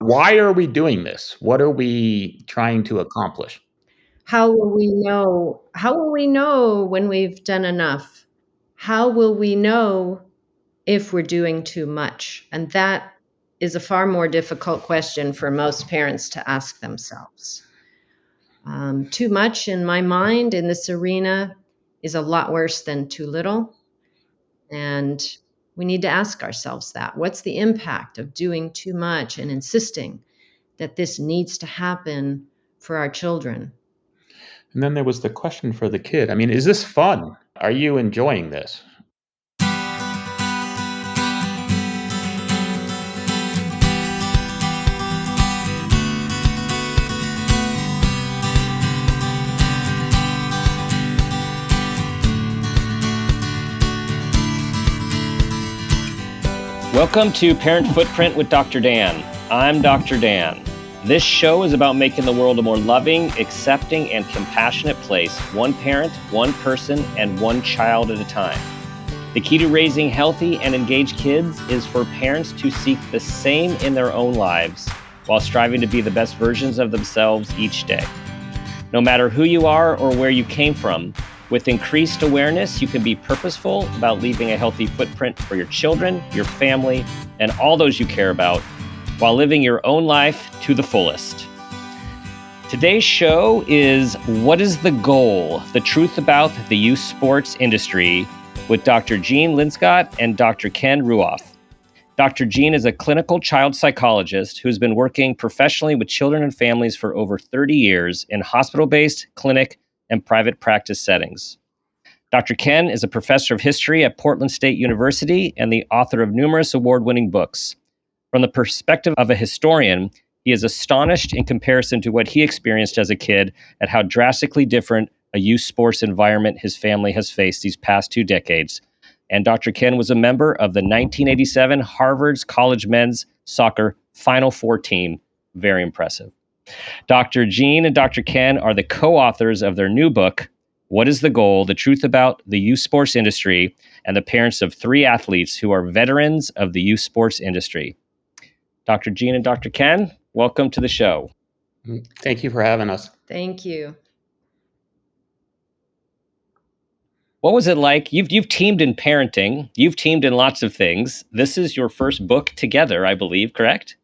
Why are we doing this? What are we trying to accomplish? How will we know? How will we know when we've done enough? How will we know if we're doing too much? And that is a far more difficult question for most parents to ask themselves. Too much, in my mind, in this arena is a lot worse than too little. And we need to ask ourselves that. What's the impact of doing too much and insisting that this needs to happen for our children? And then there was the question for the kid. I mean, is this fun? Are you enjoying this? Welcome to Parent Footprint with Dr. Dan. I'm Dr. Dan. This show is about making the world a more loving, accepting, and compassionate place, one parent, one person, and one child at a time. The key to raising healthy and engaged kids is for parents to seek the same in their own lives while striving to be the best versions of themselves each day. No matter who you are or where you came from, with increased awareness, you can be purposeful about leaving a healthy footprint for your children, your family, and all those you care about, while living your own life to the fullest. Today's show is What is the Goal? The Truth About the Youth Sports Industry with Dr. Jean Linscott and Dr. Ken Ruoff. Dr. Jean is a clinical child psychologist who's been working professionally with children and families for over 30 years in hospital-based, clinic, and private practice settings. Dr. Ken is a professor of history at Portland State University and the author of numerous award-winning books. From the perspective of a historian, he is astonished in comparison to what he experienced as a kid at how drastically different a youth sports environment his family has faced these past 2 decades. And Dr. Ken was a member of the 1987 Harvard's College Men's Soccer Final Four team. Very impressive. Dr. Jean and Dr. Ken are the co-authors of their new book, What is the Goal? The Truth About the Youth Sports Industry, and the parents of 3 athletes who are veterans of the youth sports industry. Dr. Jean and Dr. Ken, welcome to the show. Thank you for having us. Thank you. What was it like? You've teamed in parenting. You've teamed in lots of things. This is your first book together, I believe, correct?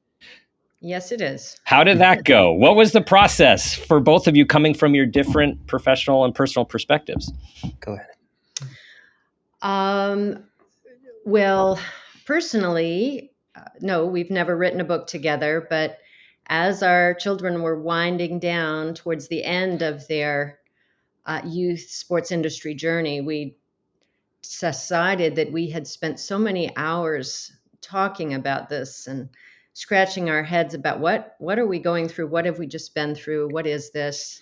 Yes, it is. How did that go? What was the process for both of you coming from your different professional and personal perspectives? Go ahead. Well, personally, no, we've never written a book together, but as our children were winding down towards the end of their youth sports industry journey, we decided that we had spent so many hours talking about this and scratching our heads about what are we going through? What have we just been through? What is this?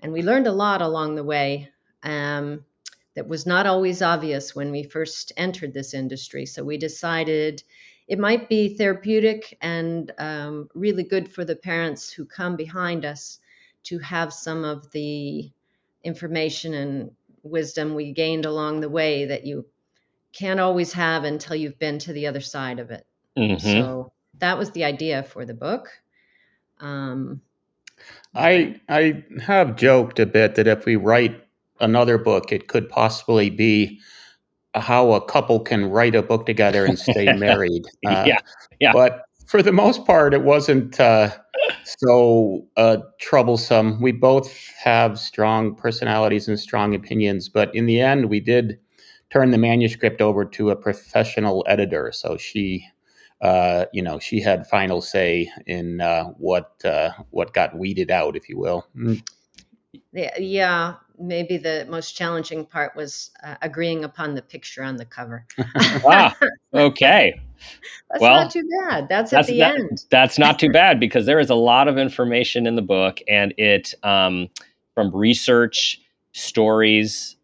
And we learned a lot along the way that was not always obvious when we first entered this industry. So we decided it might be therapeutic and really good for the parents who come behind us to have some of the information and wisdom we gained along the way that you can't always have until you've been to the other side of it. Mm-hmm. So that was the idea for the book. I have joked a bit that if we write another book, it could possibly be how a couple can write a book together and stay married. Yeah. But for the most part, it wasn't so troublesome. We both have strong personalities and strong opinions, but in the end, we did turn the manuscript over to a professional editor. So she had final say in what got weeded out, if you will. Yeah, maybe the most challenging part was agreeing upon the picture on the cover. Okay. That's not too bad. That's at the end. That's not too bad because there is a lot of information in the book, and it from research, stories,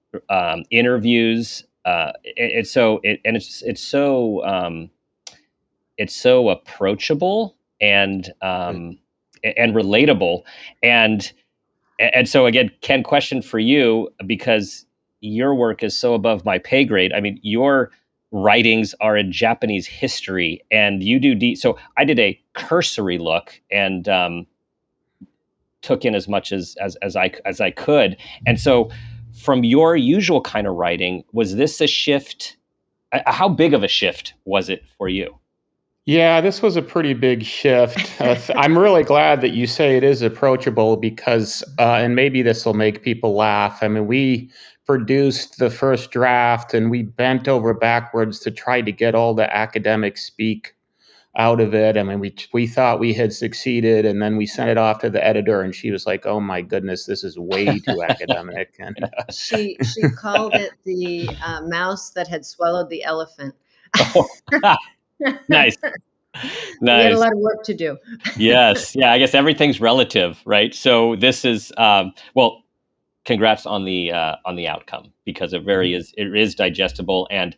interviews. It's so approachable and relatable, and so again, Ken, question for you, because your work is so above my pay grade. I mean, your writings are in Japanese history, and you do so I did a cursory look and took in as much as I could. And so from your usual kind of writing, was this a shift? How big of a shift was it for you? Yeah, this was a pretty big shift. I'm really glad that you say it is approachable because, and maybe this will make people laugh. I mean, we produced the first draft and we bent over backwards to try to get all the academic speak out of it. I mean, we thought we had succeeded, and then we sent it off to the editor, and she was like, "Oh my goodness, this is way too academic." And She called it the mouse that had swallowed the elephant. Oh, nice. We had a Nice. lot of work to do. Yes. Yeah. I guess everything's relative, right? So this is well. Congrats on the outcome, because it is digestible, and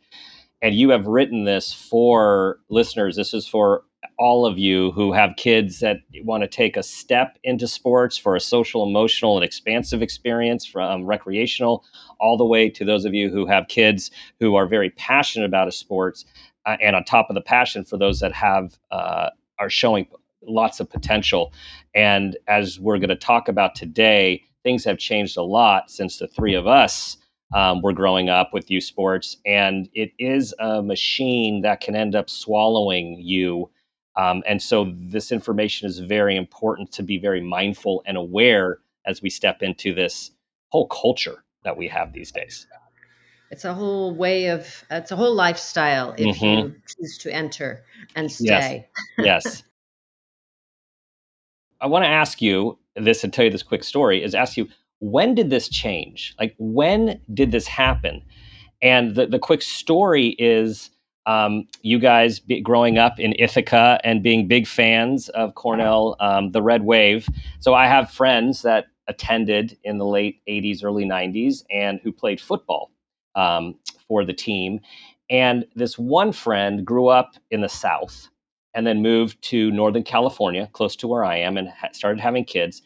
you have written this for listeners. This is for all of you who have kids that want to take a step into sports for a social, emotional, and expansive experience, from recreational all the way to those of you who have kids who are very passionate about a sports, and on top of the passion, for those that have are showing lots of potential. And as we're going to talk about today, things have changed a lot since the three of us were growing up with youth sports, and it is a machine that can end up swallowing you. And so this information is very important to be very mindful and aware as we step into this whole culture that we have these days. It's a whole it's a whole lifestyle if Mm-hmm. you choose to enter and Yes. stay. Yes. I want to ask you this and tell you this quick story, is ask you, when did this change? Like, when did this happen? And the quick story is, you guys growing up in Ithaca and being big fans of Cornell, the Red Wave. So I have friends that attended in the late 80s, early 90s, and who played football for the team. And this one friend grew up in the South and then moved to Northern California, close to where I am, and started having kids.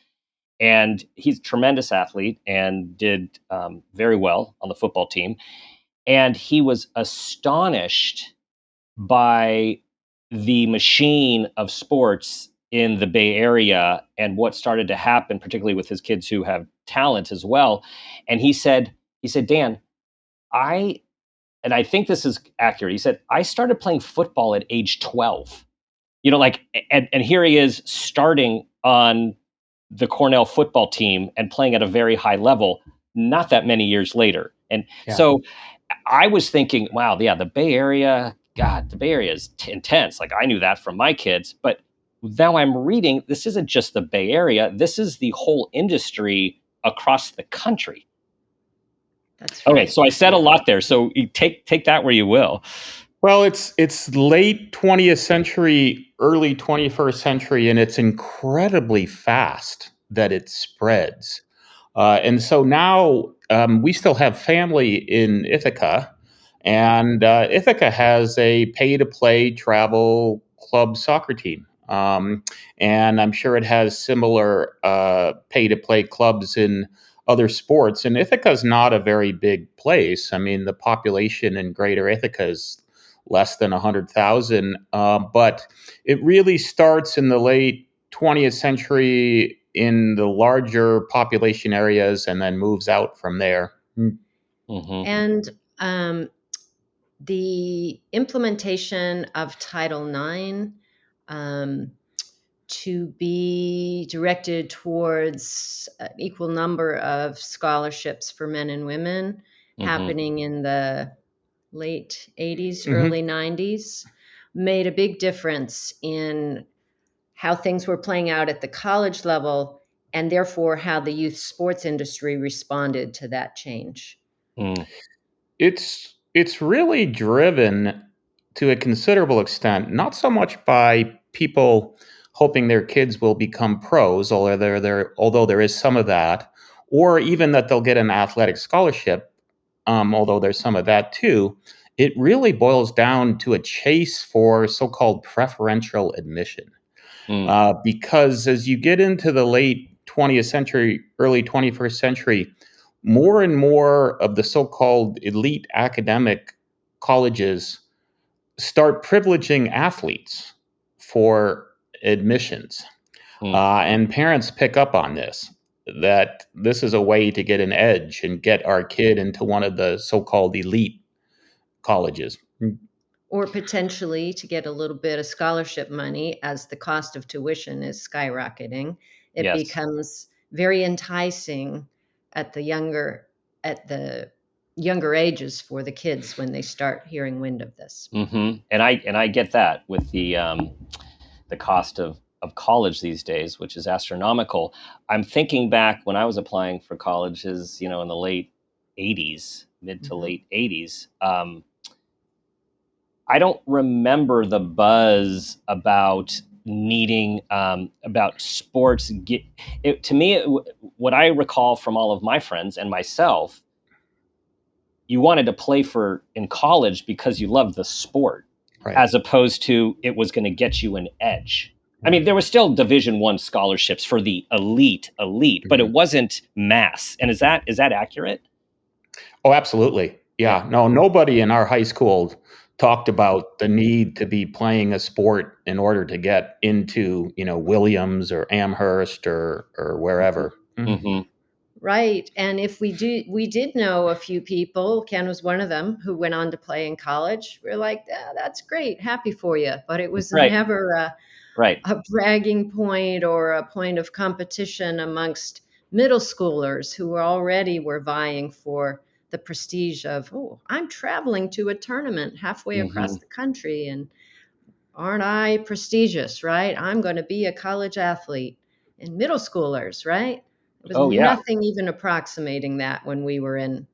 And he's a tremendous athlete and did very well on the football team. And he was astonished by the machine of sports in the Bay Area and what started to happen, particularly with his kids who have talent as well. And he said, Dan, and I think this is accurate. He said, I started playing football at age 12. And here he is starting on the Cornell football team and playing at a very high level, not that many years later. And so I was thinking, wow, yeah, the Bay Area, God, the Bay Area is intense. Like, I knew that from my kids, but now I'm reading, this isn't just the Bay Area. This is the whole industry across the country. That's right. Okay, so I said a lot there. So you take that where you will. Well, it's late 20th century, early 21st century, and it's incredibly fast that it spreads. And so now we still have family in Ithaca, and Ithaca has a pay-to-play travel club soccer team. And I'm sure it has similar pay-to-play clubs in other sports. And Ithaca is not a very big place. I mean, the population in Greater Ithaca is less than 100,000. But it really starts in the late 20th century in the larger population areas and then moves out from there. Mm-hmm. And the implementation of Title IX to be directed towards an equal number of scholarships for men and women happening in the late 80s, early 90s, made a big difference in how things were playing out at the college level, and therefore how the youth sports industry responded to that change. It's really driven to a considerable extent, not so much by people hoping their kids will become pros, although there is some of that, or even that they'll get an athletic scholarship, although there's some of that too. It really boils down to a chase for so-called preferential admission. Because as you get into the late 20th century, early 21st century, more and more of the so-called elite academic colleges start privileging athletes for admissions. And parents pick up on this, that this is a way to get an edge and get our kid into one of the so-called elite colleges. Or potentially to get a little bit of scholarship money as the cost of tuition is skyrocketing. It Yes. becomes very enticing at the younger ages for the kids when they start hearing wind of this. And I get that with the cost of college these days, which is astronomical. I'm thinking back when I was applying for colleges, in the late 80s, mid to late 80s. I don't remember the buzz about needing about sports. To me, what I recall from all of my friends and myself, you wanted to play in college because you loved the sport, Right. as opposed to it was going to get you an edge. I mean, there was still Division I scholarships for the elite, but it wasn't mass. And is that accurate? Oh, absolutely. Yeah. No, nobody in our high school talked about the need to be playing a sport in order to get into, Williams or Amherst or wherever. Right. And if we did know a few people, Ken was one of them, who went on to play in college. We're like, that's great. Happy for you. But it was never a bragging point or a point of competition amongst middle schoolers who already were vying for the prestige of, oh, I'm traveling to a tournament halfway across the country. And aren't I prestigious, right? I'm going to be a college athlete. And middle schoolers, right? There was nothing even approximating that when we were in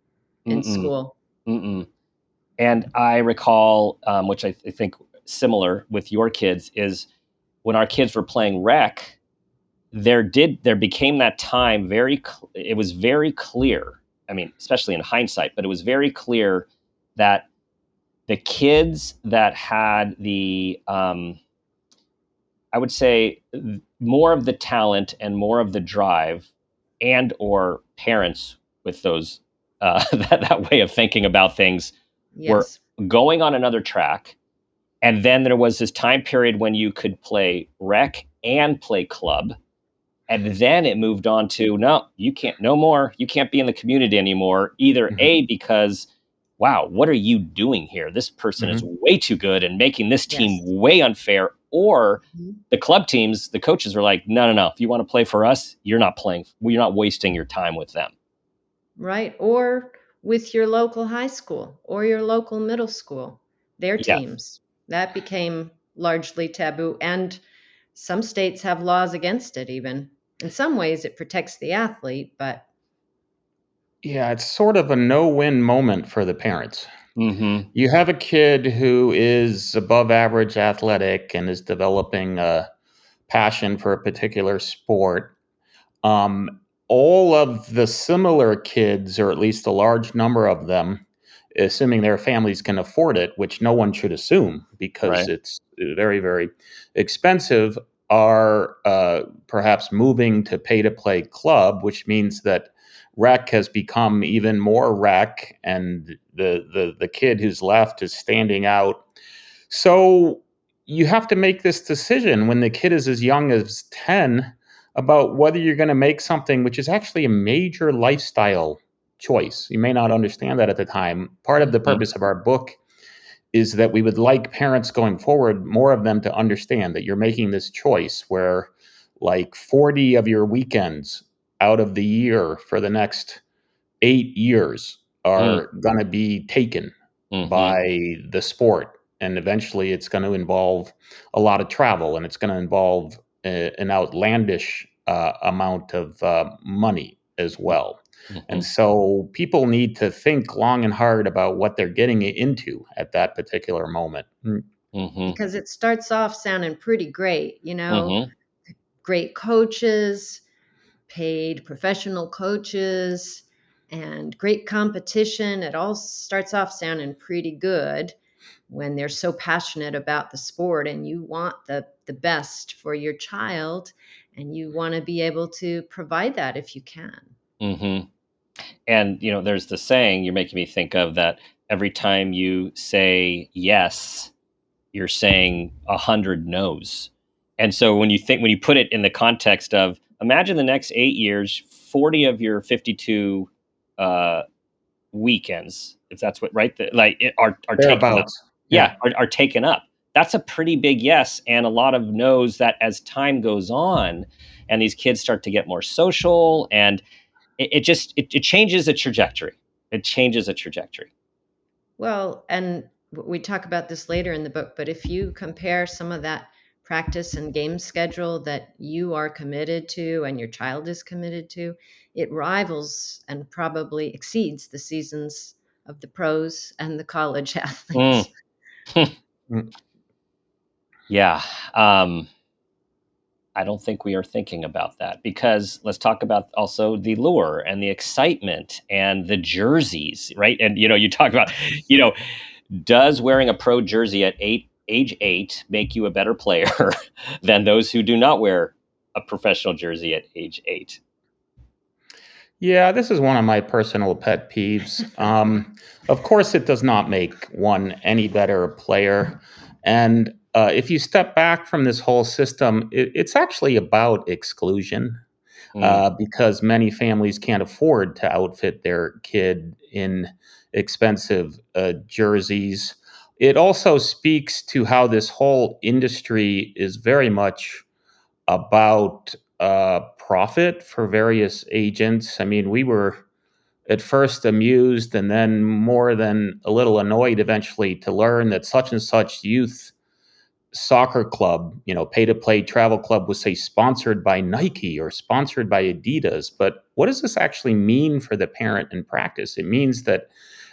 school. And I recall, which I think similar with your kids, is when our kids were playing rec, there became that time it was very clear. I mean, especially in hindsight, but it was very clear that the kids that had the, I would say, more of the talent and more of the drive, and or parents with those that way of thinking about things, were going on another track. And then there was this time period when you could play rec and play club. And then it moved on to, no, you can't, no more. You can't be in the community anymore. Either A, because, wow, what are you doing here? This person is way too good and making this team way unfair. Or the club teams, the coaches are like, no. If you want to play for us, you're not playing. You're not wasting your time with them. Right. Or with your local high school or your local middle school, their teams. That became largely taboo. And some states have laws against it even. In some ways, it protects the athlete, but... Yeah, it's sort of a no-win moment for the parents. You have a kid who is above average athletic and is developing a passion for a particular sport. All of the similar kids, or at least a large number of them, assuming their families can afford it, which no one should assume because it's very, very expensive, are perhaps moving to pay-to-play club, which means that rec has become even more rec, and the kid who's left is standing out. So you have to make this decision when the kid is as young as 10 about whether you're going to make something which is actually a major lifestyle choice. You may not understand that at the time. Part of the purpose of our book is that we would like parents going forward, more of them, to understand that you're making this choice where like 40 of your weekends out of the year for the next 8 years are going to be taken by the sport. And eventually it's going to involve a lot of travel, and it's going to involve an outlandish amount of money as well. And so people need to think long and hard about what they're getting into at that particular moment. Because it starts off sounding pretty great, great coaches, paid professional coaches, and great competition. It all starts off sounding pretty good when they're so passionate about the sport, and you want the best for your child, and you want to be able to provide that if you can. And, there's the saying you're making me think of, that every time you say yes, you're saying 100 no's. And so when you put it in the context of, imagine the next 8 years, 40 of your 52 weekends, if that's what, right, are taken up. Thereabouts. Yeah, are taken up. That's a pretty big yes, and a lot of no's, that as time goes on and these kids start to get more social, and it changes a trajectory. It changes a trajectory. Well, and we talk about this later in the book, but if you compare some of that practice and game schedule that you are committed to and your child is committed to, it rivals and probably exceeds the seasons of the pros and the college athletes. Mm. Yeah. I don't think we are thinking about that, because let's talk about also the lure and the excitement and the jerseys, right? And you talk about, does wearing a pro jersey at age 8 make you a better player than those who do not wear a professional jersey at age 8? Yeah, this is one of my personal pet peeves. Of course, it does not make one any better player. And if you step back from this whole system, it's actually about exclusion, because many families can't afford to outfit their kid in expensive jerseys. It also speaks to how this whole industry is very much about profit for various agents. I mean, we were at first amused and then more than a little annoyed eventually to learn that such and such youth soccer club, pay to play travel club, was, say, sponsored by Nike or sponsored by Adidas. But what does this actually mean for the parent in practice? It means that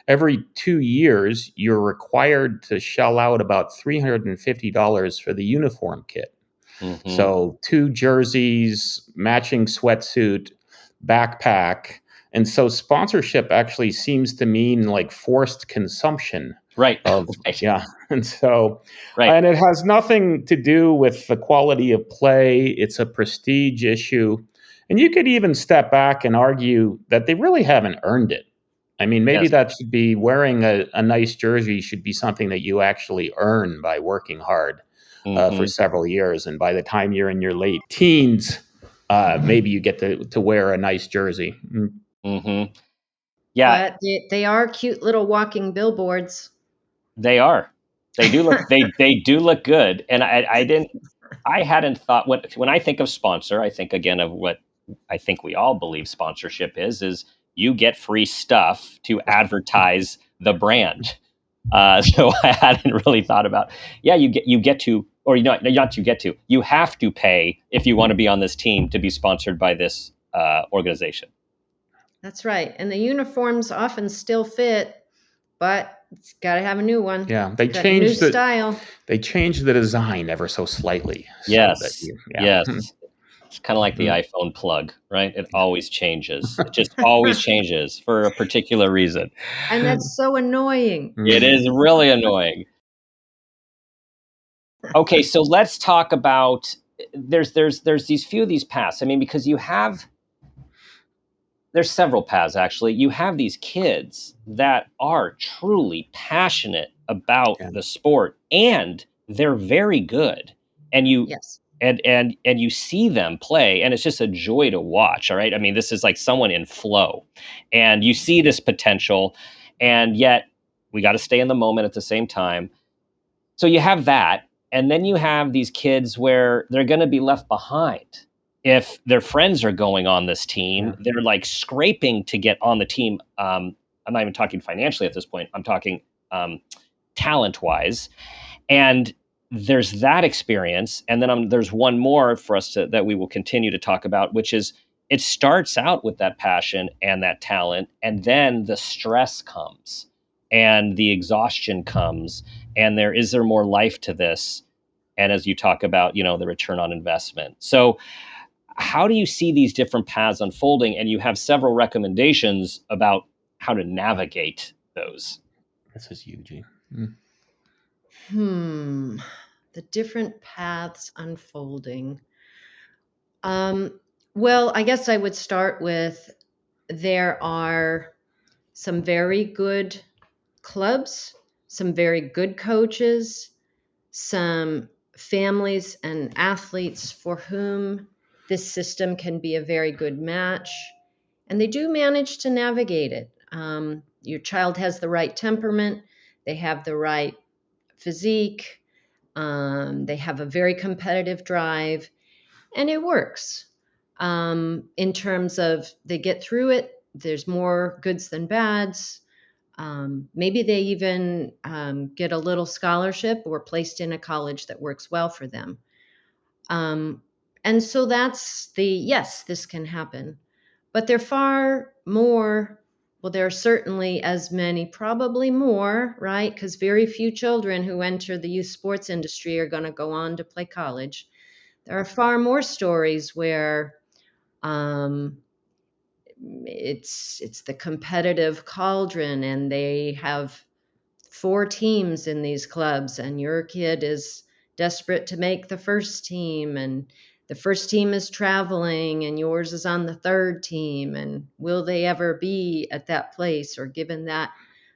every 2 years, you're required to shell out about $350 for the uniform kit. Mm-hmm. So 2 jerseys, matching sweatsuit, backpack. And so sponsorship actually seems to mean like forced consumption Right. of, Right. yeah. And so, Right. and it has nothing to do with the quality of play. It's a prestige issue. And you could even step back and argue that they really haven't earned it. I mean, maybe Yes. that should be wearing a nice jersey should be something that you actually earn by working hard for several years. And by the time you're in your late teens, maybe you get to wear a nice jersey. Mm-hmm. Yeah. But they are cute little walking billboards. They are. They do look. They do look good. And I hadn't thought, when I think of sponsor, I think again of what I think we all believe sponsorship is you get free stuff to advertise the brand. So I hadn't really thought about. Yeah, you get to, or not you get to. You have to pay if you want to be on this team to be sponsored by this organization. That's right. And the uniforms often still fit, but it's got to have a new one. Yeah, they Got a new changed style. They changed the design ever so slightly. Yes. Yeah. Yes. It's kind of like the iPhone plug, right? It always changes. It just always changes for a particular reason. And that's so annoying. It is really annoying. Okay, so let's talk about, there's these paths. I mean, because there's several paths actually. You have these kids that are truly passionate about the sport, and they're very good. And Yes. and you see them play, and it's just a joy to watch. All right, I mean, this is like someone in flow, and you see this potential, and yet we got to stay in the moment at the same time. So you have that, and then you have these kids where they're going to be left behind. If their friends are going on this team, they're like scraping to get on the team. I'm not even talking financially at this point. I'm talking talent wise. And there's that experience. And then there's one more for us that we will continue to talk about, which is, it starts out with that passion and that talent, and then the stress comes and the exhaustion comes, and is there more life to this? And as you talk about, the return on investment. So how do you see these different paths unfolding? And you have several recommendations about how to navigate those. This is Eugene. The different paths unfolding. Well, I guess I would start with, there are some very good clubs, some very good coaches, some families and athletes for whom this system can be a very good match, and they do manage to navigate it. Your child has the right temperament, they have the right physique, they have a very competitive drive, and it works. In terms of they get through it, there's more goods than bads. Maybe they even get a little scholarship or placed in a college that works well for them. And so that's yes, this can happen. But there are far more, well, there are certainly as many, probably more, right? Because very few children who enter the youth sports industry are going to go on to play college. There are far more stories where um, it's the competitive cauldron, and they have 4 teams in these clubs, and your kid is desperate to make the first team, and the first team is traveling and yours is on the third team, and will they ever be at that place or given that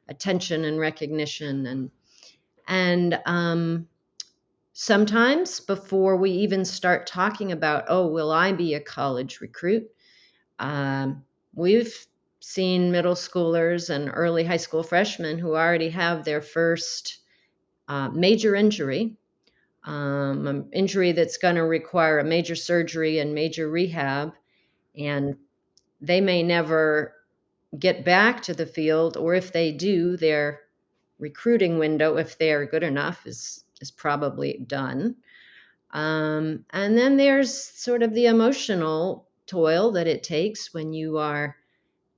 attention and recognition? And sometimes before we even start talking about, oh, will I be a college recruit, we've seen middle schoolers and early high school freshmen who already have their first major injury, an injury that's going to require a major surgery and major rehab, and they may never get back to the field, or if they do, their recruiting window, if they are good enough, is probably done. And then there's sort of the emotional toil that it takes when you are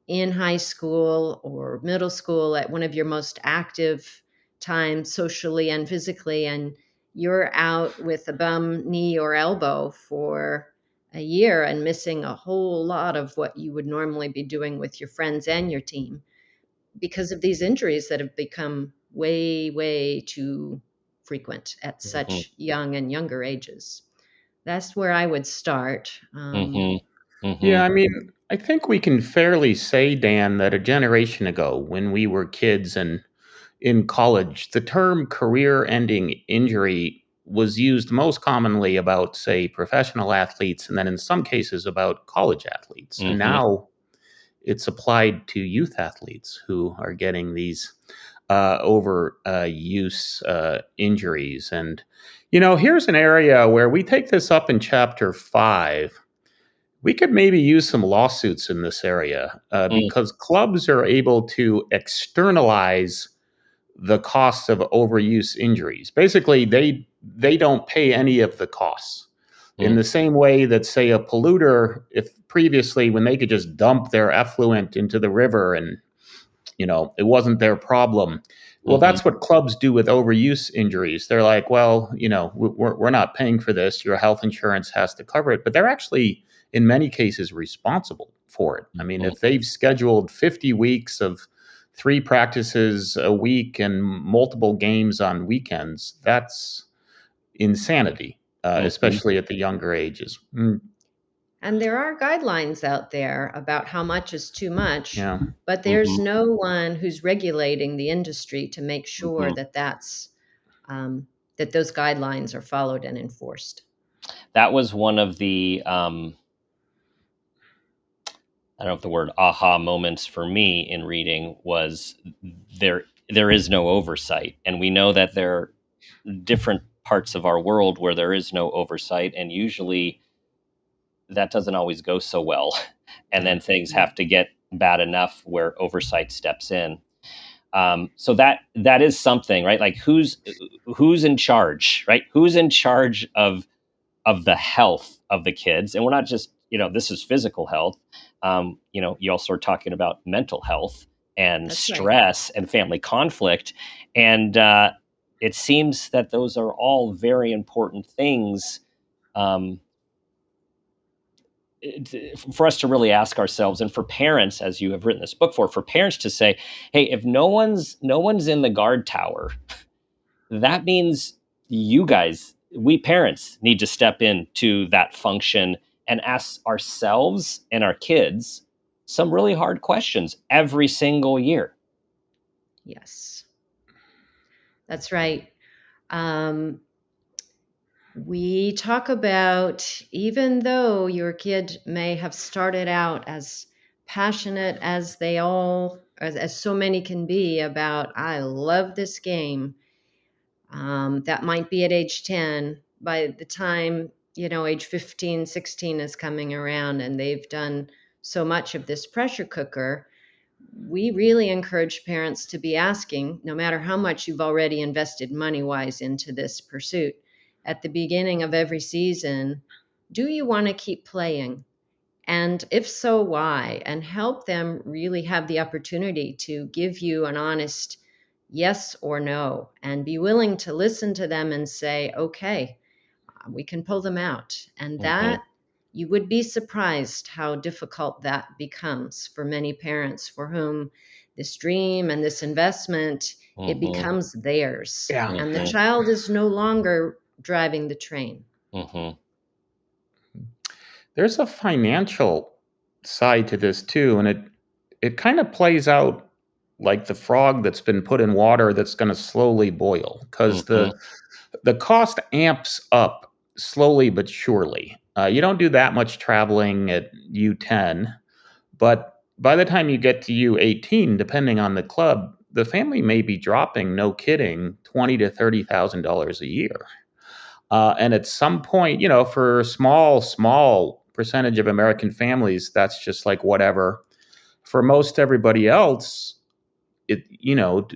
in high school or middle school at one of your most active times socially and physically, and you're out with a bum knee or elbow for a year and missing a whole lot of what you would normally be doing with your friends and your team because of these injuries that have become way, way too frequent at such young and younger ages. That's where I would start. Yeah, I mean, I think we can fairly say, Dan, that a generation ago, when we were kids and in college, the term career ending injury was used most commonly about, say, professional athletes, and then in some cases about college athletes. And now it's applied to youth athletes who are getting these overuse injuries. And, here's an area where we take this up in chapter 5. We could maybe use some lawsuits in this area because clubs are able to externalize the costs of overuse injuries. Basically, they don't pay any of the costs. In the same way that, say, a polluter, if previously when they could just dump their effluent into the river and it wasn't their problem. Well, that's what clubs do with overuse injuries. They're like, well, we're not paying for this. Your health insurance has to cover it. But they're actually, in many cases, responsible for it. I mean, if they've scheduled 50 weeks of 3 practices a week and multiple games on weekends, that's insanity, especially at the younger ages. And there are guidelines out there about how much is too much, Yeah. but there's no one who's regulating the industry to make sure that that those guidelines are followed and enforced. That was one of the I don't know if the word aha moments for me in reading was there is no oversight. And we know that there are different parts of our world where there is no oversight, and usually that doesn't always go so well. And then things have to get bad enough where oversight steps in. So that is something, right? Like who's in charge, right? Who's in charge of the health of the kids? And we're not just, this is physical health. You also are talking about mental health and That's stress and family conflict. And it seems that those are all very important things for us to really ask ourselves, and for parents, as you have written this book for parents to say, hey, if no one's in the guard tower, that means you guys, we parents, need to step into that function and ask ourselves and our kids some really hard questions every single year. Yes, that's right. We talk about, even though your kid may have started out as passionate as as so many can be about, I love this game. That might be at age 10. By the time, age 15, 16 is coming around and they've done so much of this pressure cooker, we really encourage parents to be asking, no matter how much you've already invested money wise into this pursuit, at the beginning of every season, do you want to keep playing? And if so, why? And help them really have the opportunity to give you an honest yes or no, and be willing to listen to them and say, okay, we can pull them out. And Mm-hmm. that, you would be surprised how difficult that becomes for many parents for whom this dream and this investment, it Mm-hmm. becomes theirs. Yeah. And the Mm-hmm. child is no longer driving the train. Mm-hmm. There's a financial side to this too, and it kind of plays out like the frog that's been put in water that's going to slowly boil, because Mm-hmm. the cost amps up slowly but surely. You don't do that much traveling at U10, but by the time you get to U18, depending on the club, the family may be dropping, no kidding, $20,000 to $30,000 a year. And at some point, for a small percentage of American families, that's just like whatever. For most everybody else,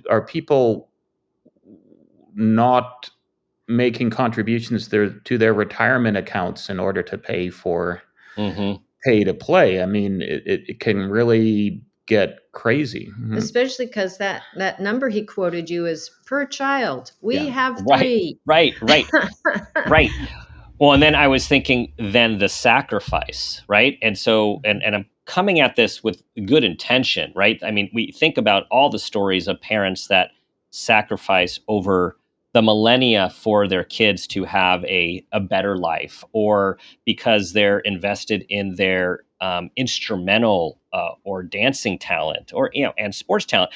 are people not making contributions to their retirement accounts in order to Mm-hmm. pay to play? I mean, it can really get crazy. Mhm. Especially because that number he quoted you is per child. We Yeah. have Right. three. Right. Well, and then I was thinking then the sacrifice, right? And so, and I'm coming at this with good intention, right? I mean, we think about all the stories of parents that sacrifice over the millennia for their kids to have a better life, or because they're invested in their instrumental or dancing talent, or and sports talent.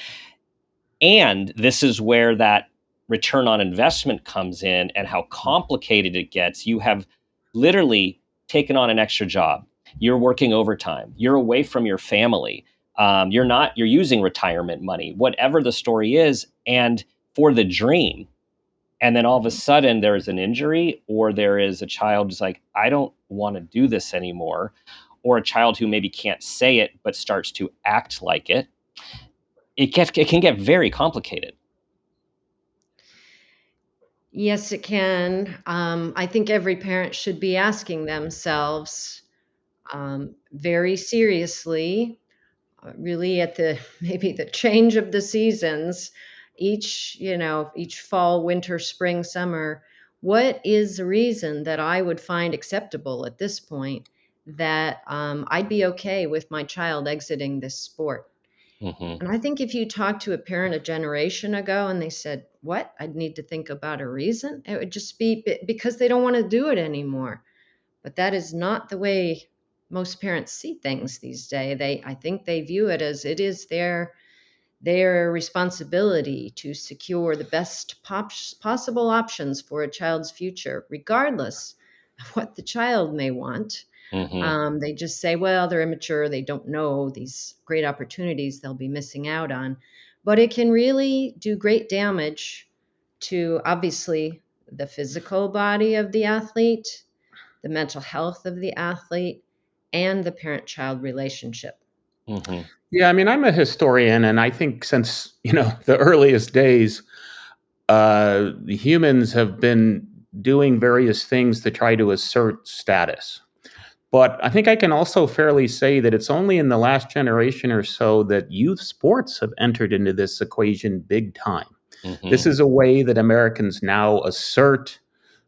And this is where that return on investment comes in and how complicated it gets. You have literally taken on an extra job. You're working overtime. You're away from your family. You're using retirement money, whatever the story is, and for the dream. And then all of a sudden there is an injury, or there is a child who's like, I don't want to do this anymore. Or a child who maybe can't say it, but starts to act like it. It can get very complicated. Yes, it can. I think every parent should be asking themselves very seriously, really at the maybe the change of the seasons, each fall, winter, spring, summer. What is the reason that I would find acceptable at this point that I'd be okay with my child exiting this sport? Hmm. And I think if you talked to a parent a generation ago and they said, what? I'd need to think about a reason. It would just be because they don't want to do it anymore. But that is not the way most parents see things these days. I think they view it as it is their responsibility to secure the best possible options for a child's future, regardless of what the child may want. Hmm. They just say, well, they're immature. They don't know these great opportunities they'll be missing out on. But it can really do great damage to, obviously, the physical body of the athlete, the mental health of the athlete, and the parent child relationship. Hmm. Yeah, I mean, I'm a historian, and I think since the earliest days, humans have been doing various things to try to assert status. But I think I can also fairly say that it's only in the last generation or so that youth sports have entered into this equation big time. This Hmm. is a way that Americans now assert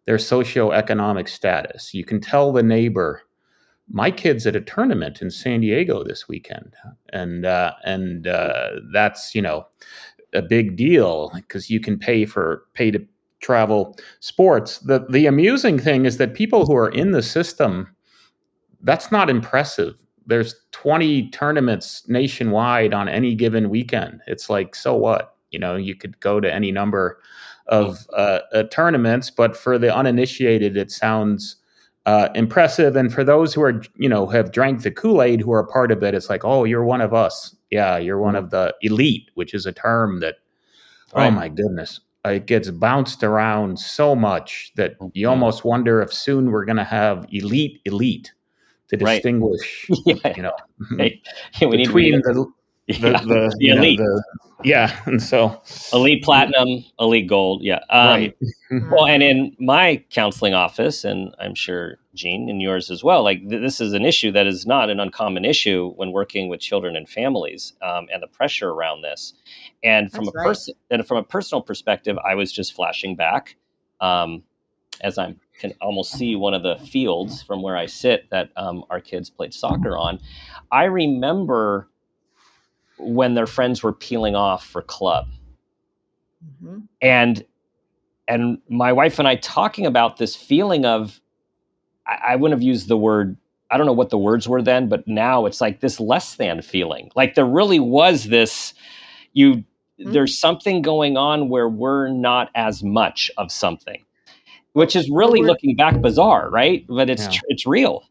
their socioeconomic status. You can tell the neighbor, my kid's at a tournament in San Diego this weekend, and that's a big deal because you can pay to travel sports. The amusing thing is that people who are in the system, that's not impressive. There's 20 tournaments nationwide on any given weekend. It's like, so what? You could go to any number of tournaments, but for the uninitiated, it sounds impressive. And for those who are, have drank the Kool-Aid, who are a part of it, it's like, oh, you're one of us. Yeah, you're one of the elite, which is a term that, oh Right. my goodness, it gets bounced around so much that you Mhm. almost wonder if soon we're going to have elite to Right. distinguish, Yeah. Hey, we need between yeah, the elite. and so Elite platinum, elite gold. Yeah. right. Well, and Uh-huh. in my counseling office, and I'm sure Jean and yours as well, like this is an issue that is not an uncommon issue when working with children and families, and the pressure around this. And That's right. from a personal perspective, I was just flashing back, um, as I can almost see one of the fields from where I sit that our kids played soccer on. I remember when their friends were peeling off for club, Mm-hmm. and my wife and I talking about this feeling of, I wouldn't have used the word, I don't know what the words were then, but now it's like this less than feeling. Like there really was this, there's something going on where we're not as much of something, which is Or really, looking back, bizarre, right? But Yeah. it's real.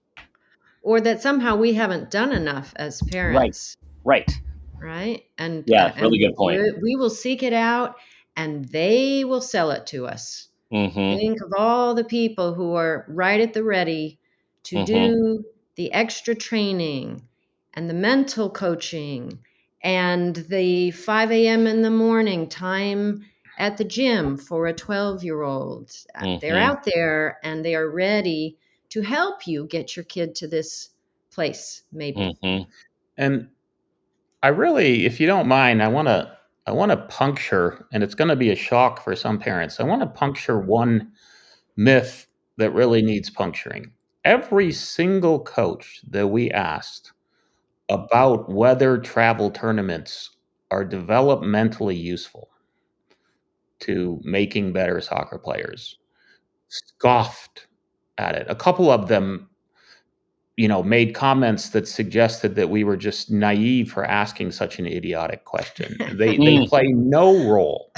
or that somehow we haven't done enough as Right. parents, Right. right? And Yeah. Really good point. we will seek it out, and they will sell it to us. Mm-hmm. Think of all the people who are right at the ready to Mm-hmm. do the extra training and the mental coaching and the 5 a.m. in the morning time at the gym for a 12-year-old. They're Mm-hmm. out there and they are ready to help you get your kid to this place, maybe. Mm-hmm. And I really, if you don't mind, I want to puncture, and it's going to be a shock for some parents. I want to puncture one myth that really needs puncturing. Every single coach that we asked about whether travel tournaments are developmentally useful to making better soccer players scoffed at it. A couple of them, made comments that suggested that we were just naive for asking such an idiotic question. They Mm. play no role,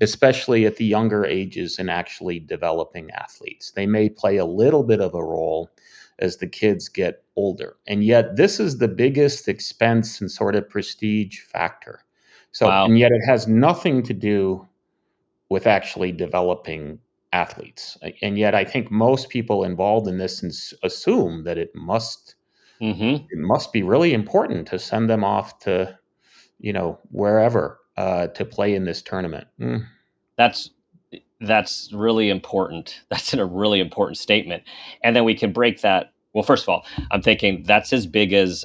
especially at the younger ages, in actually developing athletes. They may play a little bit of a role as the kids get older. And yet this is the biggest expense and sort of prestige factor. So, Wow. and yet it has nothing to do with actually developing athletes. And yet I think most people involved in this assume that Mm-hmm. it must be really important to send them off to, wherever to play in this tournament. That's that's really important. That's a really important statement. And then we can break that. Well, first of all, I'm thinking that's as big as,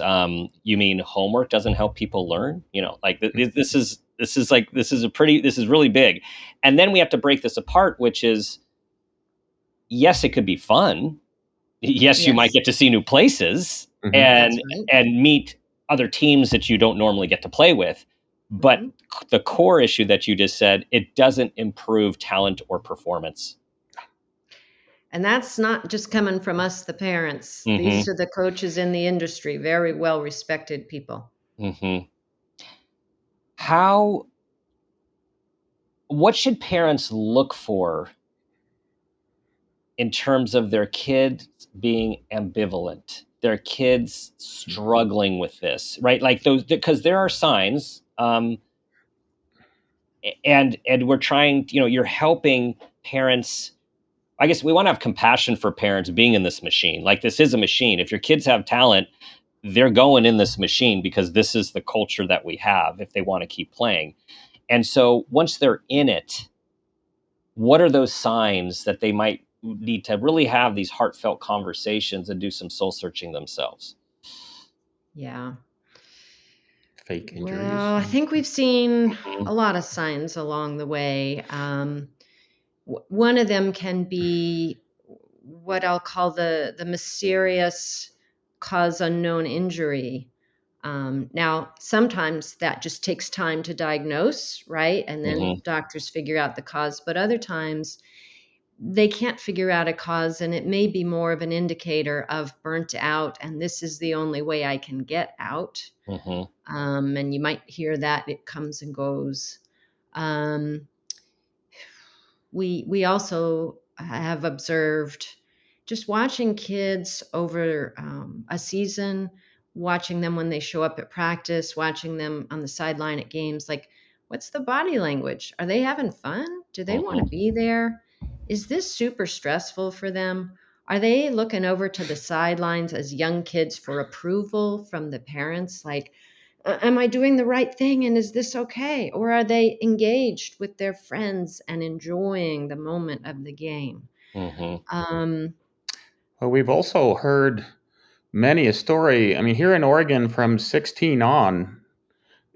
you mean homework doesn't help people learn? Like this is really big. And then we have to break this apart, which is, yes, it could be fun. Yes, you might Yes, get to see new places Mhm. that's and right. meet other teams that you don't normally get to play with. But Hmm. the core issue that you just said, it doesn't improve talent or performance. And that's not just coming from us, the parents. Hmm. These are the coaches in the industry, very well respected people. Hmm. How, what should parents look for in terms of their kids being ambivalent, their kids struggling with this, right? Like those, because there are signs, and we're trying, you're helping parents. I guess we want to have compassion for parents being in this machine. Like this is a machine. If your kids have talent, they're going in this machine because this is the culture that we have if they want to keep playing. And so once they're in it, what are those signs that they might need to really have these heartfelt conversations and do some soul searching themselves? Yeah. Fake injuries. Well, I think we've seen Mhm. a lot of signs along the way. One of them can be what I'll call the mysterious cause unknown injury. Now, sometimes that just takes time to diagnose, right? And then Mhm. doctors figure out the cause. But other times, they can't figure out a cause, and it may be more of an indicator of burnt out, and this is the only way I can get out. Mhm. And you might hear that it comes and goes. Um, we also have observed just watching kids over a season, watching them when they show up at practice, watching them on the sideline at games. Like, what's the body language? Are they having fun? Do they want to Mm-hmm. be there? Is this super stressful for them? Are they looking over to the sidelines as young kids for approval from the parents? Like, am I doing the right thing and is this okay? Or are they engaged with their friends and enjoying the moment of the game? Mm-hmm. Um, Well, we've also heard many a story. I mean, here in Oregon, from 16 on,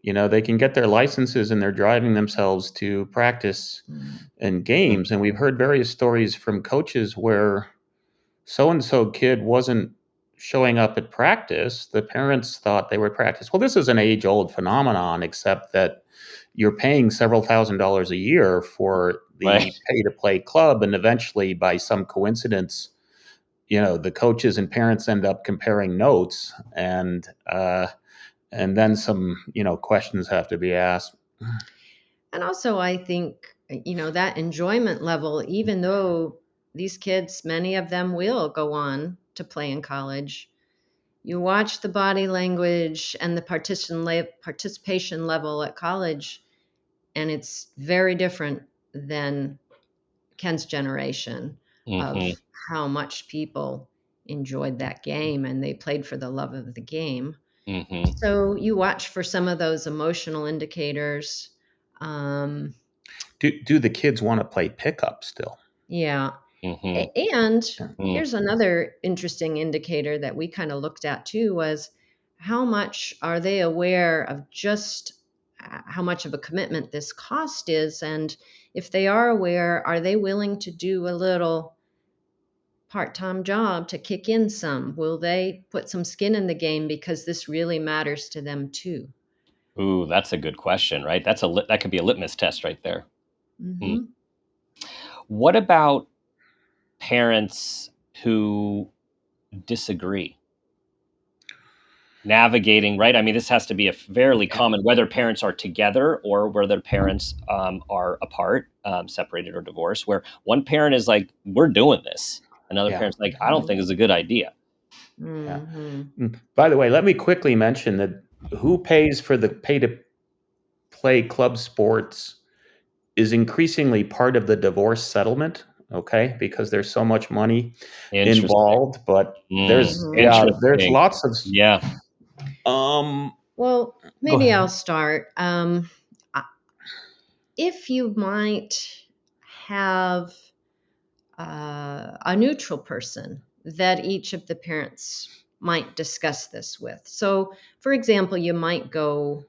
they can get their licenses and they're driving themselves to practice mm, and games. And we've heard various stories from coaches where so and so kid wasn't showing up at practice. The parents thought they were at practice. Well, this is an age old phenomenon, except that you're paying several $1,000s a year for Right. the pay to play club. And eventually, by some coincidence, the coaches and parents end up comparing notes, and then some questions have to be asked. and also, I think, that enjoyment level, even though these kids, many of them will go on to play in college, you watch the body language and the participation level at college, and it's very different than Ken's generation of Mm-hmm. how much people enjoyed that game and they played for the love of the game. Mm-hmm. So you watch for some of those emotional indicators. Um, Do the kids want to play pickup still? yeah. Mm-hmm. And Mm. here's another interesting indicator that we kind of looked at too was how much are they aware of just how much of a commitment this cost is? And if they are aware, are they willing to do a little part-time job to kick in some? Will they put some skin in the game because this really matters to them too? Ooh, that's a good question, right? That could be a litmus test right there. Hmm. Hmm. What about parents who disagree? Navigating, right? I mean, this has to be a fairly Yeah, common, whether parents are together or whether parents are apart, separated or divorced, where one parent is like, we're doing this. Another yeah, parent's like, I don't Hmm. think it's a good idea. yeah. Hmm. By the way, let me quickly mention that who pays for the pay to play club sports is increasingly part of the divorce settlement, okay? Because there's so much money Interesting. involved, but Mm, Hmm. there's interesting. lots of Yeah. um Well, go maybe I'll ahead. start. If you might have a neutral person that each of the parents might discuss this with. So, for example, you might go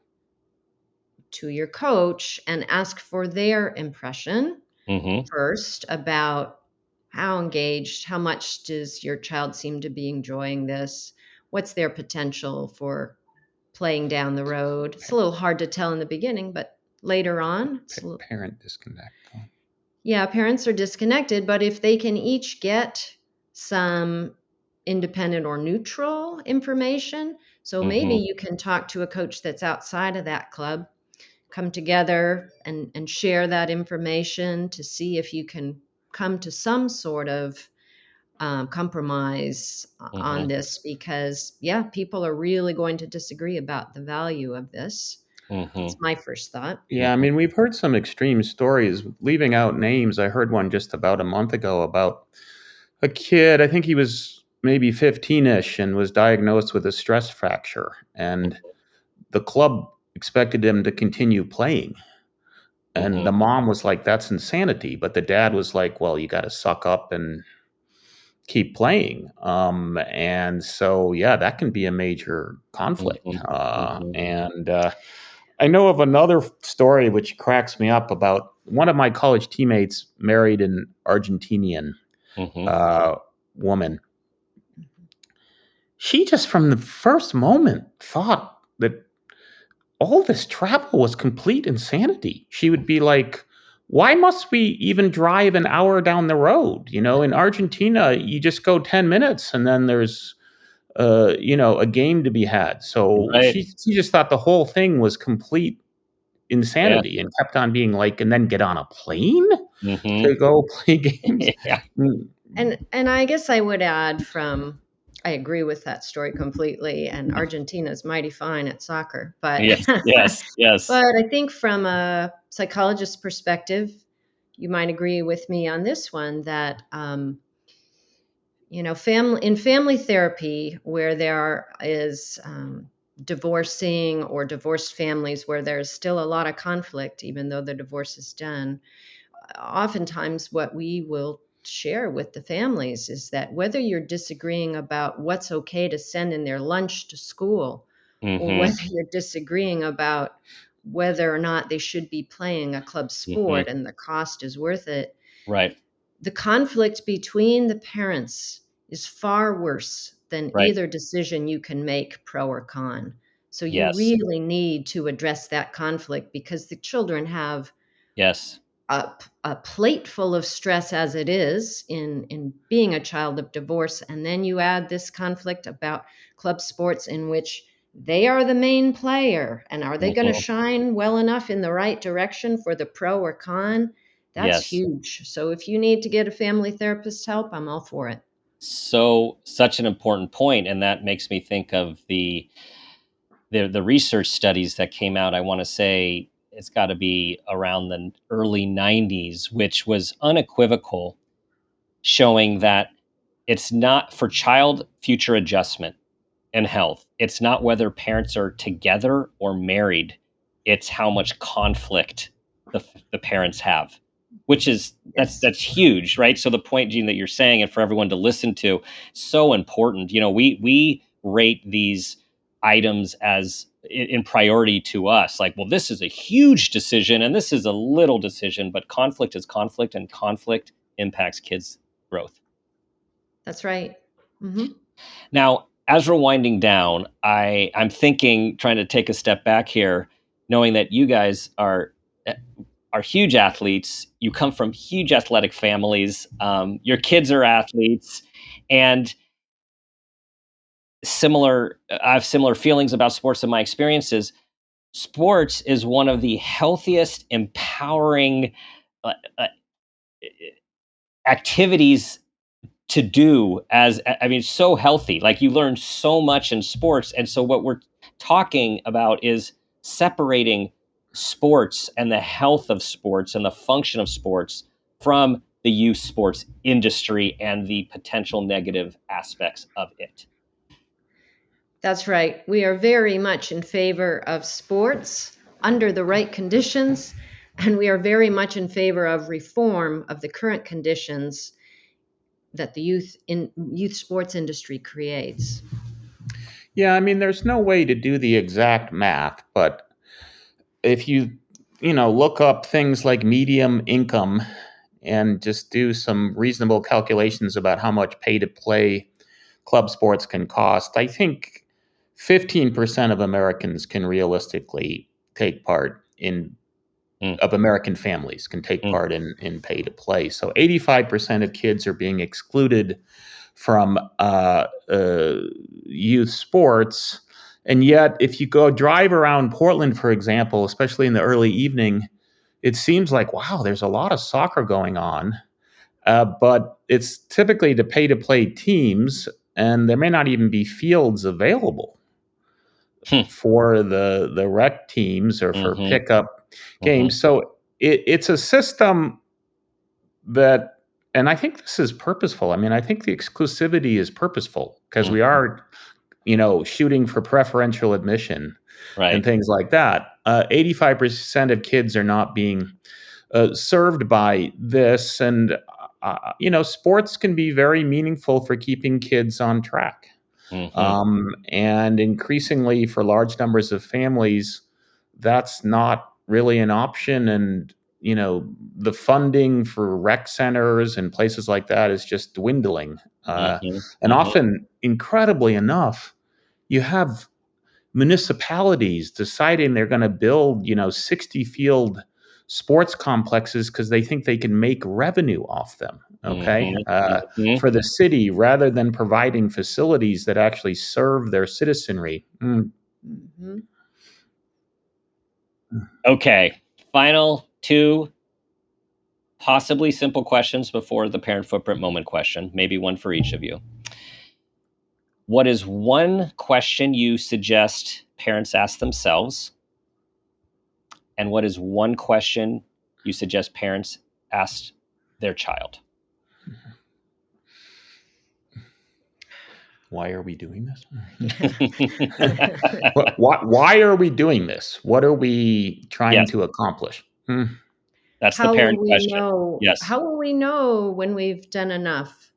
to your coach and ask for their impression Mm-hmm. first about how engaged, how much does your child seem to be enjoying this? What's their potential for playing down the road? It's a little hard to tell in the beginning, but later on, Parent disconnect. yeah, parents are disconnected, but if they can each get some independent or neutral information, so maybe Mm-hmm. you can talk to a coach that's outside of that club, come together and share that information to see if you can come to some sort of compromise on Mm-hmm. this because, yeah, people are really going to disagree about the value of this. Mm-hmm. That's my first thought. Yeah, I mean, we've heard some extreme stories. Leaving out names, I heard one just about a month ago about a kid. I think he was maybe 15ish and was diagnosed with a stress fracture. And the club expected him to continue playing. And Mm-hmm. the mom was like, that's insanity. But the dad was like, well, you got to suck up and keep playing. And so, yeah, that can be a major conflict. Mm-hmm. Mm-hmm. And I know of another story which cracks me up about one of my college teammates married an Argentinian Mm-hmm. uh, woman. She just from the first moment thought that all this travel was complete insanity. She would be like, why must we even drive an hour down the road? In Argentina, you just go 10 minutes and then there's, a game to be had. So Right. she just thought the whole thing was complete Yeah. insanity and kept on being like, and then get on a plane? to go play games. Yeah. And I guess I would add I agree with that story completely. And Argentina's mighty fine at soccer, but Yes, yes, yes. but I think from a psychologist's perspective, you might agree with me on this one that family therapy where is divorcing or divorced families where there's still a lot of conflict, even though the divorce is done. Oftentimes what we will share with the families is that whether you're disagreeing about what's okay to send in their lunch to school, or whether you're disagreeing about whether or not they should be playing a club sport and the cost is worth it, Right. the conflict between the parents is far worse than Right. either decision you can make, pro or con. So you Yes. really need to address that conflict because the children have Yes. a plate full of stress as it is in being a child of divorce. And then you add this conflict about club sports in which they are the main player. And are they going to shine well enough in the right direction for the pro or con? That's Yes. huge. So if you need to get a family therapist's help, I'm all for it. So such an important point, and that makes me think of the research studies that came out. I want to say it's got to be around the early 90s, which was unequivocal, showing that it's not for child future adjustment and health. It's not whether parents are together or married. It's how much conflict the parents have, which is that's huge, right? So the point, Gene, that you're saying, and for everyone to listen to, so important. We rate these items as in priority to us. Like, well, this is a huge decision and this is a little decision, but conflict is conflict, and conflict impacts kids' growth. That's right. Mm-hmm. Now, as we're winding down, I'm thinking, trying to take a step back here, knowing that you guys are huge athletes. You come from huge athletic families. Your kids are athletes, and I have similar feelings about sports in my experiences. Sports is one of the healthiest, empowering activities to do. It's so healthy. Like, you learn so much in sports. And so what we're talking about is separating sports and the health of sports and the function of sports from the youth sports industry and the potential negative aspects of it. That's right. We are very much in favor of sports under the right conditions, and we are very much in favor of reform of the current conditions that the youth sports industry creates. Yeah, I mean, there's no way to do the exact math, but if you look up things like medium income and just do some reasonable calculations about how much pay to play club sports can cost, I think 15% of Americans can realistically take part of American families can take part in pay to play. So 85% of kids are being excluded from youth sports. And yet, if you go drive around Portland, for example, especially in the early evening, it seems like, wow, there's a lot of soccer going on. But it's typically to pay to play teams, and there may not even be fields available for the rec teams or for pickup games. So it's a system that, and I think this is purposeful. I mean, I think the exclusivity is purposeful because we are, shooting for preferential admission and things like that. 85% of kids are not being served by this. And, sports can be very meaningful for keeping kids on track. And increasingly for large numbers of families, that's not really an option. And, the funding for rec centers and places like that is just dwindling. And often, incredibly enough, you have municipalities deciding they're going to build, 60 field sports complexes because they think they can make revenue off them, for the city rather than providing facilities that actually serve their citizenry. Okay, final two possibly simple questions before the parent footprint moment question, maybe one for each of you. What is one question you suggest parents ask themselves? And what is one question you suggest parents ask their child? Why are we doing this? Why are we doing this? What are we trying Yes. to accomplish? That's the parent question. Know, Yes. How will we know when we've done enough?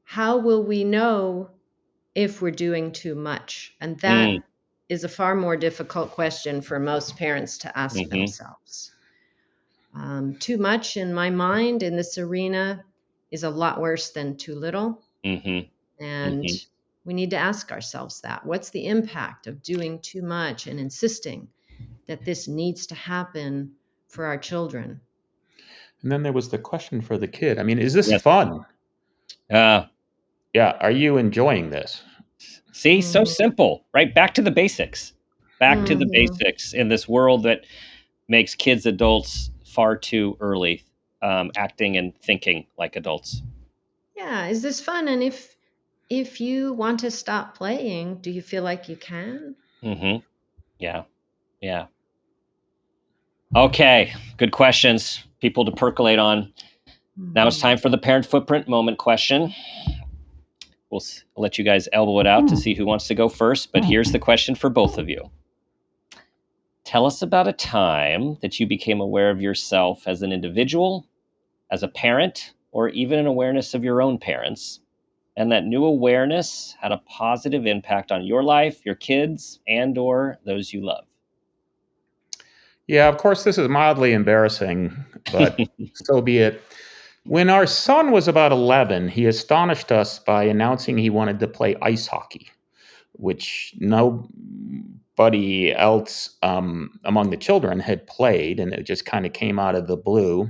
How will we know if we're doing too much? And that is a far more difficult question for most parents to ask themselves. Too much, in my mind, in this arena, is a lot worse than too little. And we need to ask ourselves that. What's the impact of doing too much and insisting that this needs to happen for our children? And then there was the question for the kid. I mean, is this fun? Yeah. Are you enjoying this? See, so simple, right? Back to the basics. Back to the basics in this world that makes kids adults far too early, acting and thinking like adults. Yeah. Is this fun? And if you want to stop playing, do you feel like you can? Yeah. Okay. Good questions. People to percolate on. Now it's time for the parent footprint moment question. I'll let you guys elbow it out to see who wants to go first, but here's the question for both of you. Tell us about a time that you became aware of yourself as an individual, as a parent, or even an awareness of your own parents, and that new awareness had a positive impact on your life, your kids, and or those you love. Yeah, of course, this is mildly embarrassing, but so be it. When our son was about 11, he astonished us by announcing he wanted to play ice hockey, which nobody else among the children had played, and it just kind of came out of the blue.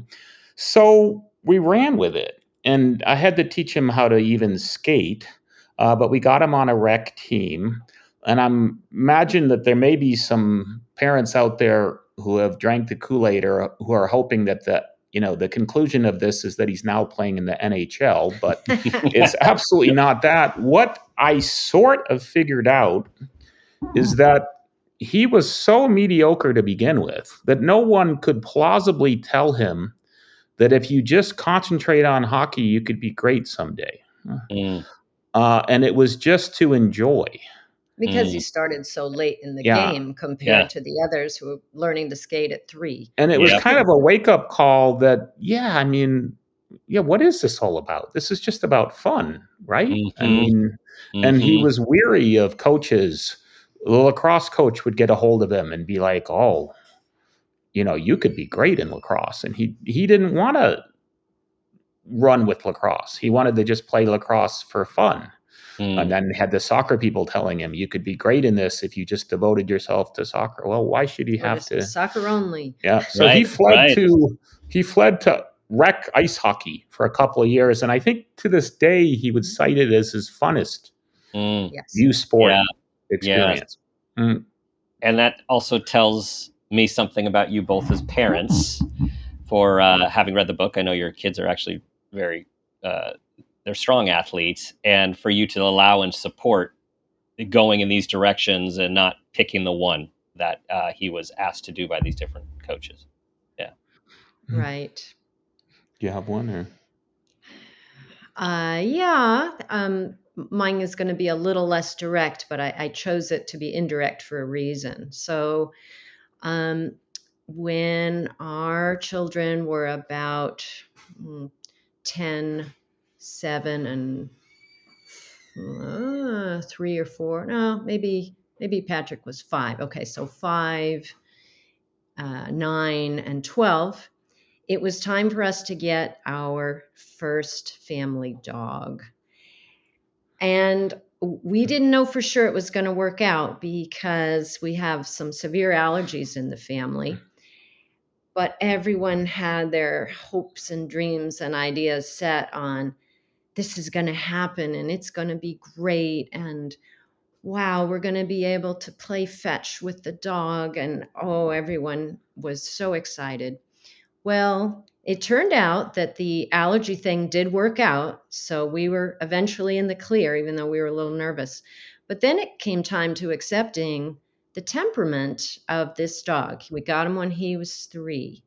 So we ran with it, and I had to teach him how to even skate, but we got him on a rec team. And I imagine that there may be some parents out there who have drank the Kool-Aid or who are hoping that the conclusion of this is that he's now playing in the NHL, but it's absolutely not that. What I sort of figured out is that he was so mediocre to begin with that no one could plausibly tell him that if you just concentrate on hockey, you could be great someday. And it was just to enjoy. Because he started so late in the game compared to the others who were learning to skate at 3. And it was kind of a wake-up call that, what is this all about? This is just about fun, right? I mean, and he was weary of coaches. The lacrosse coach would get a hold of him and be like, oh, you could be great in lacrosse. And he didn't want to run with lacrosse. He wanted to just play lacrosse for fun. And then had the soccer people telling him, you could be great in this if you just devoted yourself to soccer. Well, why should he have to? Soccer only. Yeah. So he fled to rec ice hockey for a couple of years. And I think to this day, he would cite it as his funnest youth sport experience. And that also tells me something about you both as parents. For having read the book, I know your kids are actually very they're strong athletes, and for you to allow and support going in these directions and not picking the one that he was asked to do by these different coaches. Yeah. Right. Do you have one or? Mine is going to be a little less direct, but I chose it to be indirect for a reason. So, when our children were about 10, 7, and 3 or 4. No, maybe Patrick was 5. Okay, so 5, 9, and 12. It was time for us to get our first family dog. And we didn't know for sure it was going to work out because we have some severe allergies in the family. But everyone had their hopes and dreams and ideas set on this is going to happen and it's going to be great. And wow, we're going to be able to play fetch with the dog. And oh, everyone was so excited. Well, it turned out that the allergy thing did work out. So we were eventually in the clear, even though we were a little nervous. But then it came time to accepting the temperament of this dog. We got him when he was 3,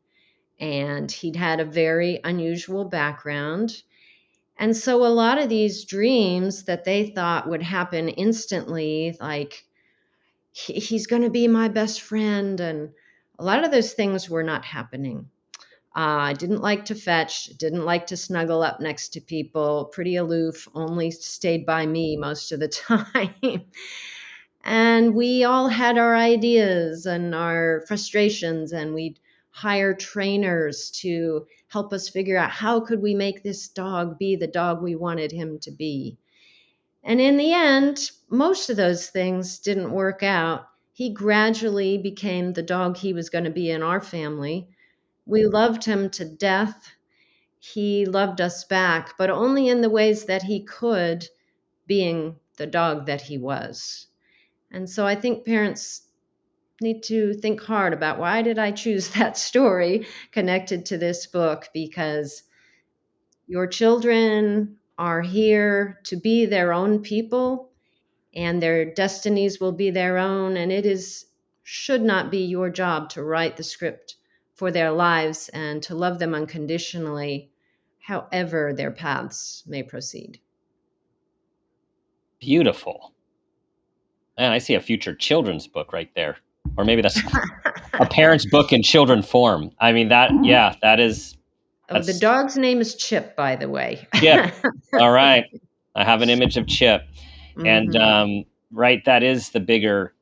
and he'd had a very unusual background. And so a lot of these dreams that they thought would happen instantly, like he's going to be my best friend, and a lot of those things were not happening. I didn't like to fetch, didn't like to snuggle up next to people, pretty aloof, only stayed by me most of the time. And we all had our ideas and our frustrations, and we'd hire trainers to help us figure out how could we make this dog be the dog we wanted him to be. And in the end, most of those things didn't work out. He gradually became the dog he was going to be in our family. We loved him to death. He loved us back, but only in the ways that he could, being the dog that he was. And so I think parents need to think hard about, why did I choose that story connected to this book? Because your children are here to be their own people, and their destinies will be their own, and should not be your job to write the script for their lives and to love them unconditionally, however their paths may proceed. Beautiful. Man, I see a future children's book right there. Or maybe that's a parent's book in children form. I mean, that is... The dog's name is Chip, by the way. Chip. All right. I have an image of Chip. Mm-hmm. And, right, that is the bigger...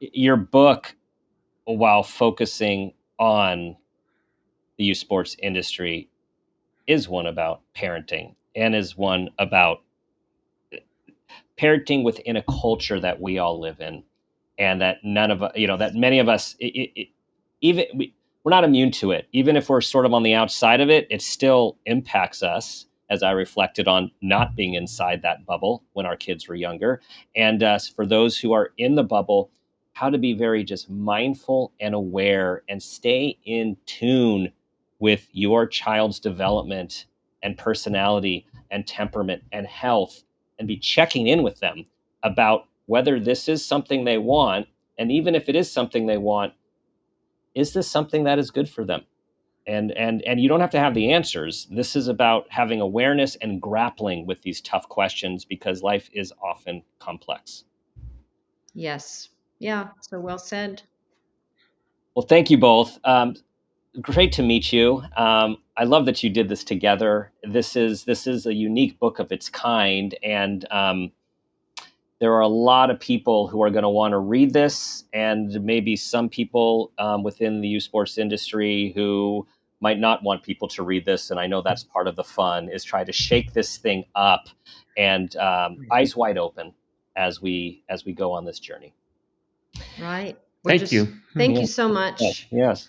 Your book, while focusing on the youth sports industry, is one about parenting and is one about parenting within a culture that we all live in, and that that many of us, we're not immune to it. Even if we're sort of on the outside of it, it still impacts us, as I reflected on not being inside that bubble when our kids were younger. And for those who are in the bubble, how to be very just mindful and aware and stay in tune with your child's development and personality and temperament and health, and be checking in with them about whether this is something they want. And even if it is something they want, is this something that is good for them? And you don't have to have the answers. This is about having awareness and grappling with these tough questions, because life is often complex. Yes. Yeah. So well said. Well, thank you both. Great to meet you. I love that you did this together. This is a unique book of its kind, and there are a lot of people who are going to want to read this, and maybe some people within the youth sports industry who might not want people to read this. And I know that's part of the fun, is try to shake this thing up and eyes wide open as we go on this journey. Right. Thank you. Thank you so much. Yes.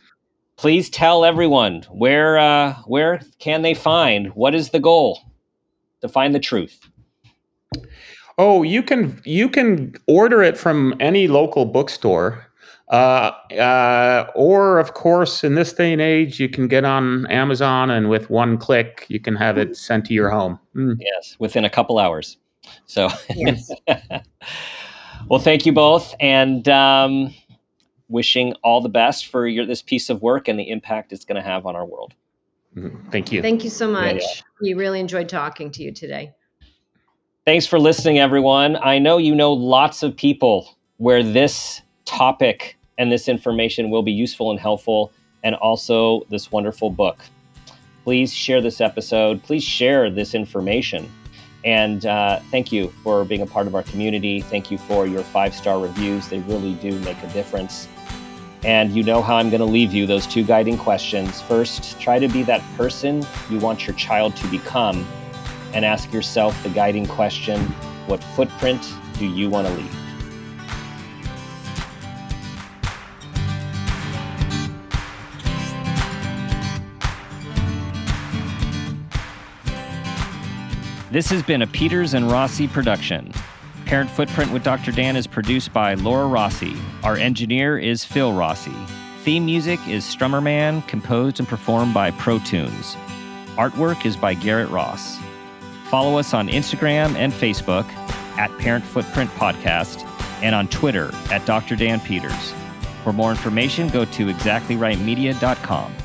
Please tell everyone where can they find, what is the goal to find the truth? Oh, you can order it from any local bookstore, or of course, in this day and age, you can get on Amazon, and with one click, you can have it sent to your home. Yes, within a couple hours. So, yes. Well, thank you both, and wishing all the best for this piece of work and the impact it's going to have on our world. Thank you. Thank you so much. Yeah. We really enjoyed talking to you today. Thanks for listening, everyone. I know you know lots of people where this topic and this information will be useful and helpful, and also this wonderful book. Please share this episode. Please share this information. And thank you for being a part of our community. Thank you for your 5-star reviews. They really do make a difference. And you know how I'm going to leave you, those 2 guiding questions. First, try to be that person you want your child to become, and ask yourself the guiding question, what footprint do you want to leave? This has been a Peters and Rossi production. Parent Footprint with Dr. Dan is produced by Laura Rossi. Our engineer is Phil Rossi. Theme music is Strummer Man, composed and performed by Pro Tunes. Artwork is by Garrett Ross. Follow us on Instagram and Facebook at Parent Footprint Podcast and on Twitter at Dr. Dan Peters. For more information, go to exactlyrightmedia.com.